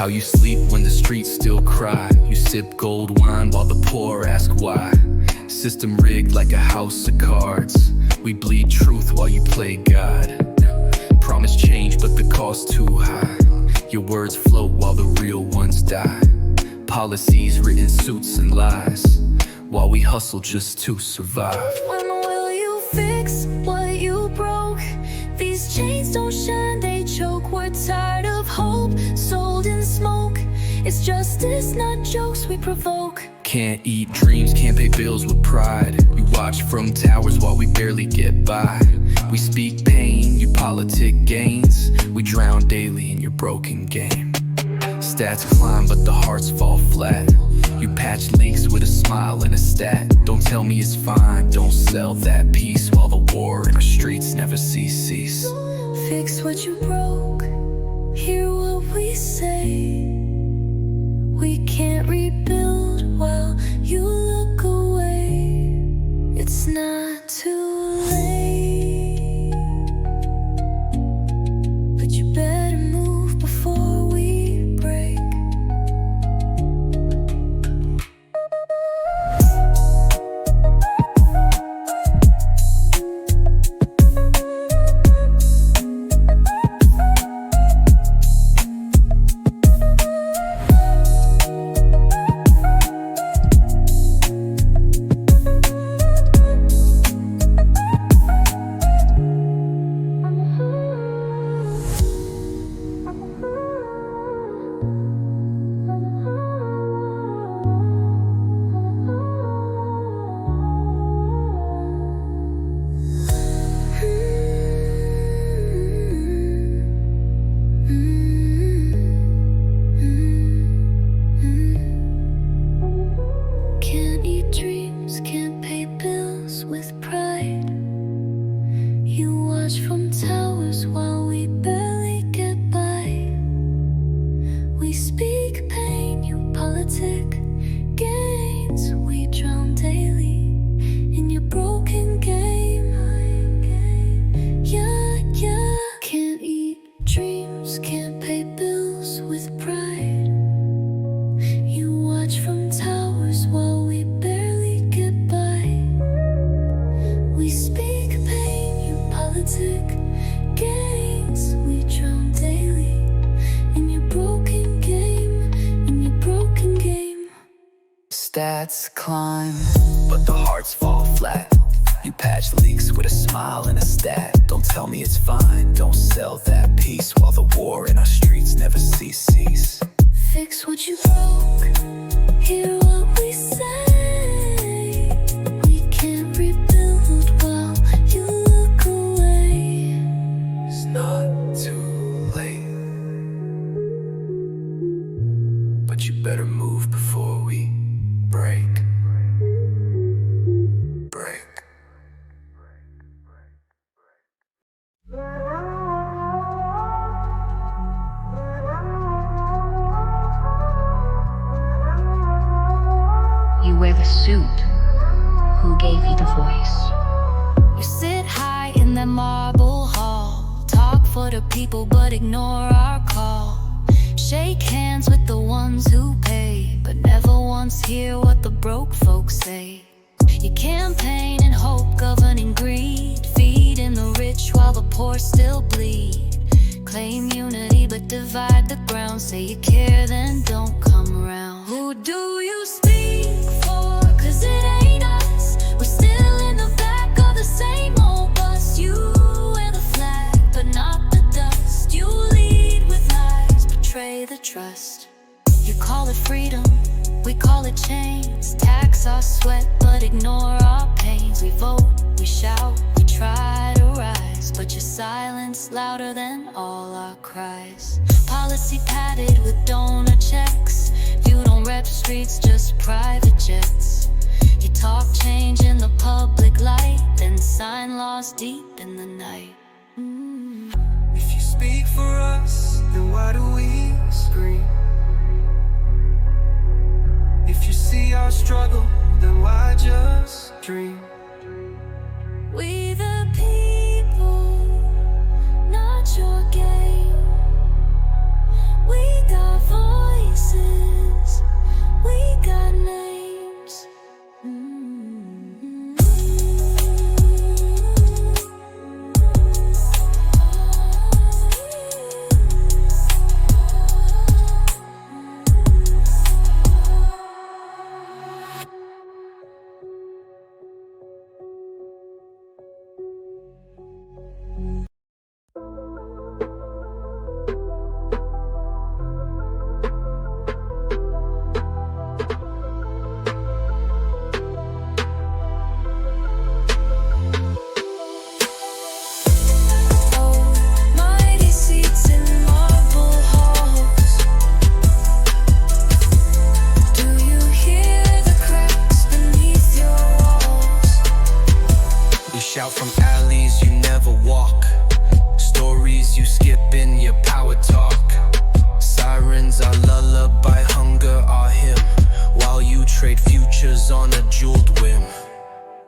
How you sleep when the streets still cry. You sip gold wine while the poor ask why. System rigged like a house of cards. We bleed truth while you play God. Promise change but the cost too high. Your words float while the real ones die. Policies written suits and lies, while we hustle just to survive. When will you fix what you broke? These chains don't shine, they choke. We're tired of hope, sold in smoke. It's justice, not jokes we provoke. Can't eat dreams, can't pay bills with pride. You watch from towers while we barely get by. We speak pain, you politic gains. We drown daily in your broken game. Stats climb but the hearts fall flat. You patch leaks with a smile and a stat. Don't tell me it's fine, don't sell that peace, while the war in our streets never cease. Fix what you broke, hear what we say. We can't rebuild while you look away. It's not too late, but you better move before we break. Can't eat dreams, can't pay bills with pride. You watch from towers while we barely get by. We speak pain, you politic gains. We drown daily in your broken game. Yeah. Can't eat dreams, can't pay bills with pride. You watch from towers while we barely get by. We speak pain, you politic gains. We drown daily in your broken game, in your broken game. Stats climb but the hearts fall flat. You patch leaks with a smile and a stat. Don't tell me it's fine, don't sell that peace, while the war in our streets never cease. Fix what you broke, hear what we say. We can't rebuild while you look away. It's not too late, but you better move before we break. You wear the suit. Who gave you the voice? You sit high in that marble hall, talk for the people but ignore our call. Shake hands with the ones who pay, but never once hear what the broke folks say. You campaign and hope, governing greed, feeding the rich while the poor still bleed. Claim unity but divide the ground. Say you care then don't come around. Who do you speak for? 'Cause it ain't us. We're still in the back of the same old bus. You wear the flag but not the dust. You lead with lies, betray the trust. You call it freedom, we call it chains. Tax our sweat but ignore our pains. We vote, we shout, we try to rise, but your silence louder than all our cries. Policy padded with donor checks. You don't rep streets, just private jets. You talk change in the public light, then sign laws deep in the night. If you speak for us, then why do we scream? If you see our struggle, then why just dream? We the people, not your game. We got voice. Shout from alleys you never walk, stories you skip in your power talk. Sirens our lullaby, hunger our hymn, while you trade futures on a jeweled whim.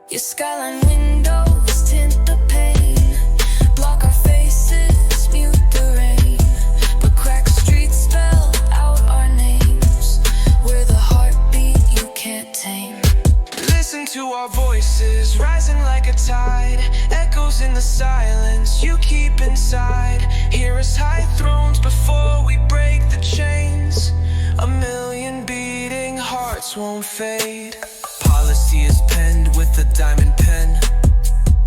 Your skyline windows tint the pain, block our faces, mute the rain, but cracked streets spell out our names. We're the heartbeat you can't tame. Listen to our voices, rising like a tide, echoes in the silence you keep inside. Hear us high thrones before we break the chains. A million beating hearts won't fade. Policy is penned with a diamond pen,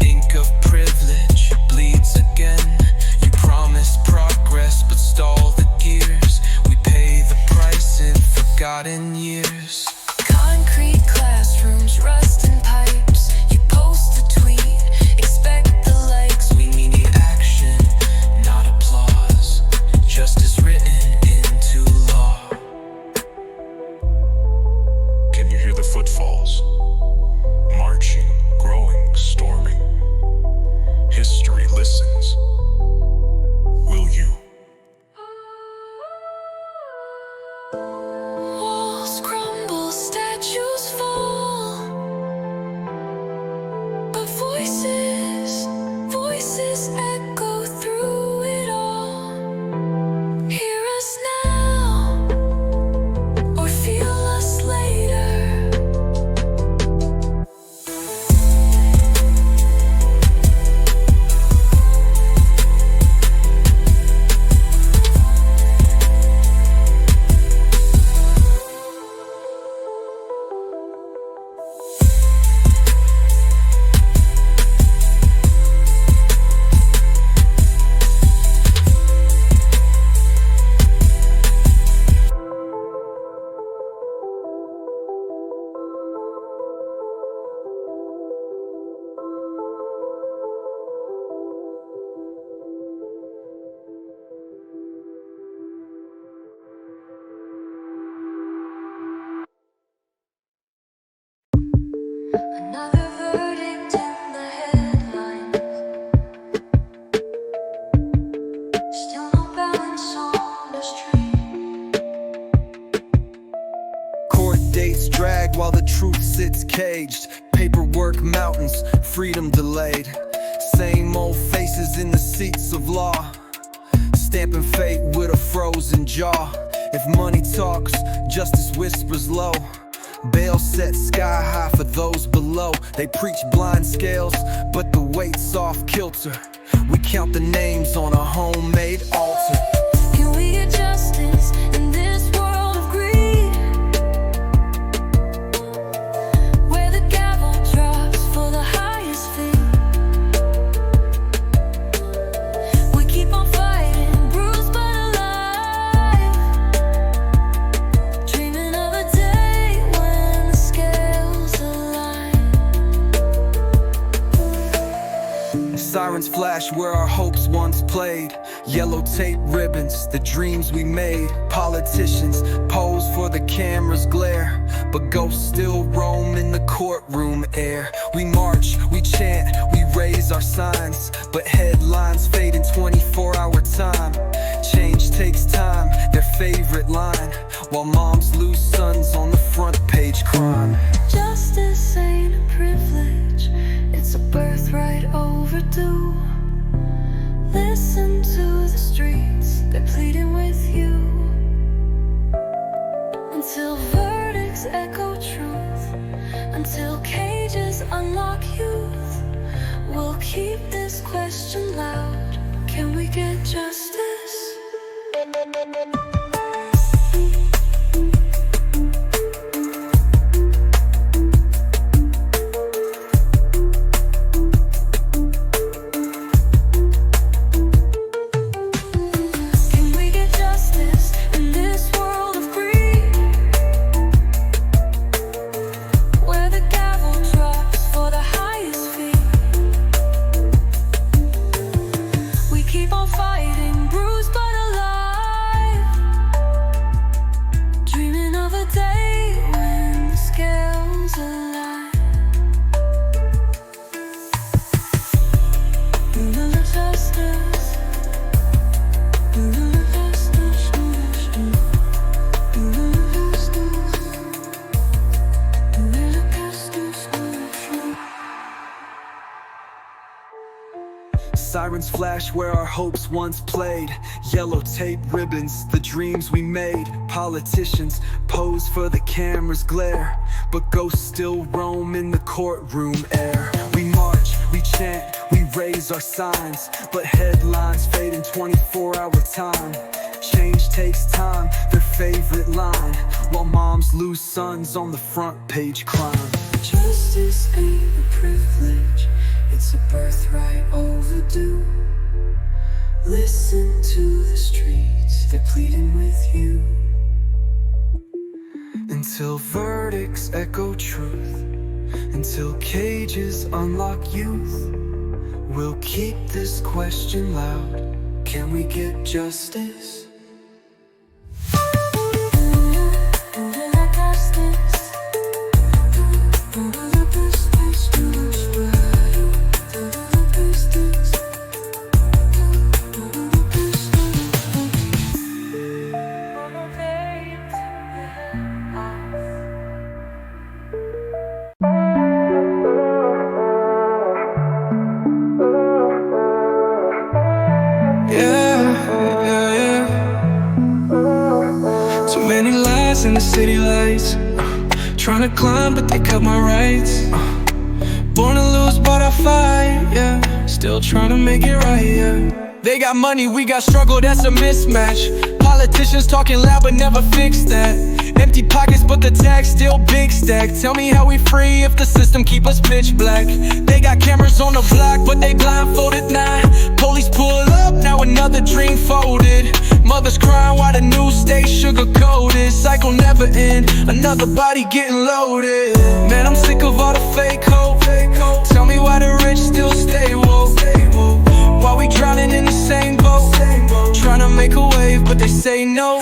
ink of privilege bleeds again. You promise progress but stall the gears. We pay the price in forgotten years. Concrete classrooms, rust and pipes. You post a tweet, expect the likes. We need action, not applause. Justice written into law. Can you hear the footfalls? Marching, growing, storming. History listens. Will you? Walls crumble, statues fall, but voices echo through it all. Hear us now, or feel us later. Another verdict in the headlines. Still no balance on the street. Court dates drag while the truth sits caged. Paperwork mountains, freedom delayed. Same old faces in the seats of law, stamping fate with a frozen jaw. If money talks, justice whispers low. Bail set sky high for those below. They preach blind scales, but the weight's off kilter. We count the names on a homemade altar. Can we get justice in this world of greed, where the gavel drops for the highest fee? We keep on fighting, bruised but alive, dreaming of a day when the scales align. Sirens flash where our hopes once played. Yellow tape ribbons, the dreams we made. Politicians pose for the camera's glare, but ghosts still roam in the courtroom air. We march, we chant, we raise our signs, but headlines fade in 24-hour time. Change takes time, their favorite line, while moms lose sons on the front page crime. Justice ain't a privilege, it's a birthright overdue. Listen to the streets, they're pleading with you. Until verdicts echo truth, until cages unlock youth, we'll keep this question loud. Can we get justice? Can we get justice in this world of greed, where the gavel drops for the highest fee? We keep on fighting, bruised but alive, Sirens flash where our hopes once played. Yellow tape ribbons, the dreams we made. Politicians pose for the camera's glare, but ghosts still roam in the courtroom air. We march, we chant, we raise our signs, but headlines fade in 24-hour time. Change takes time, their favorite line, while moms lose sons on the front page crime. Justice ain't a privilege, it's a birthright overdue. Listen to the streets, they're pleading with you. Until verdicts echo truth, until cages unlock youth, we'll keep this question loud. Can we get justice? In the city lights, trying to climb but they cut my rights. Born to lose but I fight, yeah. Still trying to make it right, yeah. They got money, we got struggle, that's a mismatch. Politicians talking loud but never fix that. Empty pockets but the tax still big stack. Tell me how we free if the system keep us pitch black. They got cameras on the block but they blindfolded now. Police pull up, now another dream folded. Mothers crying while the news stays sugar-coated. Cycle never end, another body getting loaded. Man, I'm sick of all the fake hope. Tell me why the rich still stay woke. While we drowning in the same boat, trying to make a wave but they say no.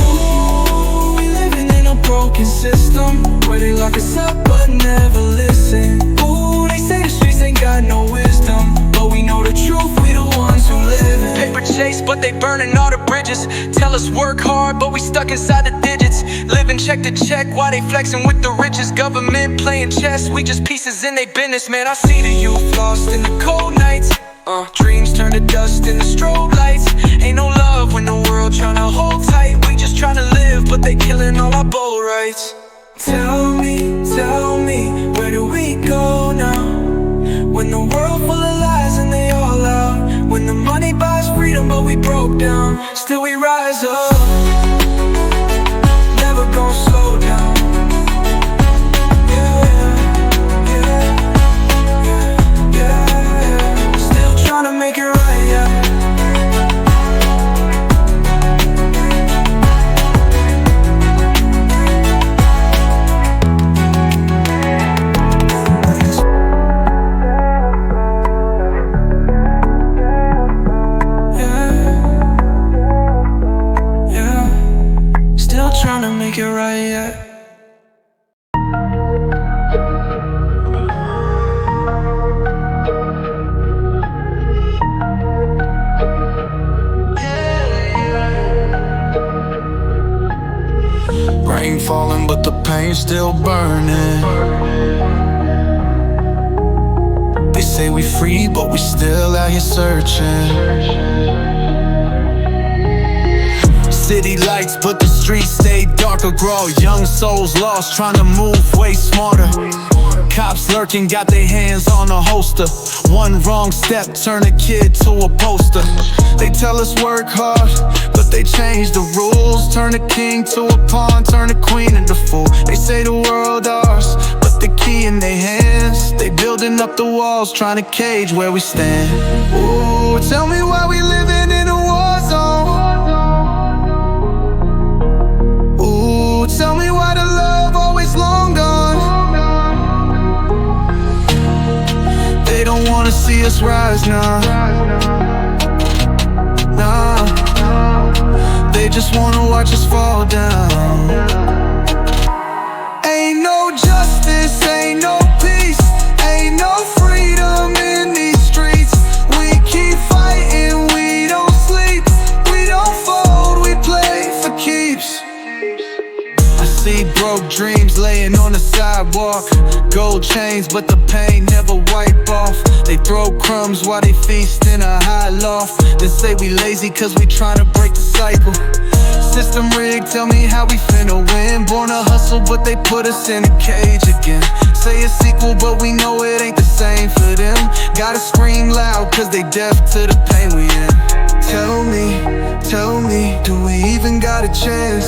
Ooh, we living in a broken system where they lock us up but never listen. Ooh, they say the streets ain't got no wisdom, but we know the truth, we the ones who live in. Paper chase but they burning all the bridges. Tell us work hard but we stuck inside the digits. Living check to check while they flexing with the richest. Government playing chess, we just pieces in they business. Man, I see the youth lost in the cold nights. Dreams turn to dust in the strobe lights. Ain't no love when the world tryna hold tight. We just tryna live but they killing all our bold rights. Tell me, where do we go now? When the world full of lies and they all out. When the money buys freedom but we broke down. Still we rise up, never gon' slow down. Trying to make it right, yeah. Yeah. Still trying to make it right, yeah. Rain falling but the pain still burning. They say we free but we still out here searching. City lights but the streets stay darker. Grow young souls lost trying to move way smarter. Cops lurking, got their hands on a holster. One wrong step, turn a kid to a poster. They tell us work hard, but they change the rules. Turn a king to a pawn, turn a queen into fool. They say the world ours, but the key in their hands. They building up the walls, trying to cage where we stand. Ooh, tell me why we living in a war zone. Ooh, tell me why the love always long gone. They don't wanna see us rise now. Nah, they just wanna watch us fall down. Ain't no justice, ain't no peace, ain't no freedom in these streets. We keep fighting. chains, but the pain never wipe off. They throw crumbs while they feast in a high loft. Then say we lazy cause we tryna break the cycle. System rigged, tell me how we finna win. Born to hustle, but they put us in a cage again. Say it's equal, but we know it ain't the same for them. Gotta scream loud, cause they deaf to the pain we in. Tell me, do we even got a chance?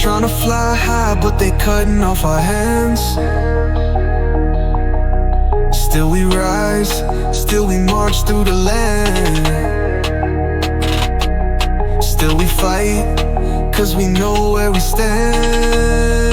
Tryna fly high, but they cutting off our hands. Still we rise, still we march through the land. Still we fight, cause we know where we stand.